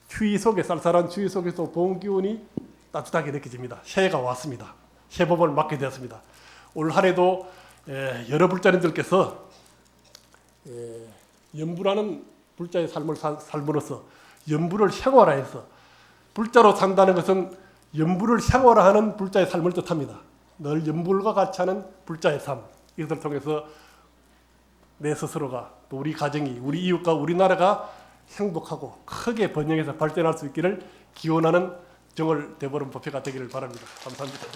추위 속에 쌀쌀한 추위 속에서 봄 기운이 따뜻하게 느껴집니다. 새해가 왔습니다. 새봄을 맞게 되었습니다. 올 한해도 여러 불자님들께서 연불하는 불자의 삶을 삶으로써 연불을 생활화해서 불자로 산다는 것은 연불을 생활화하는 불자의 삶을 뜻합니다. 늘 연불과 같이 하는 불자의 삶, 이것을 통해서 내 스스로가 또 우리 가정이 우리 이웃과 우리나라가 행복하고 크게 번영해서 발전할 수 있기를 기원하는 정월대보름 법회가 되기를 바랍니다. 감사합니다.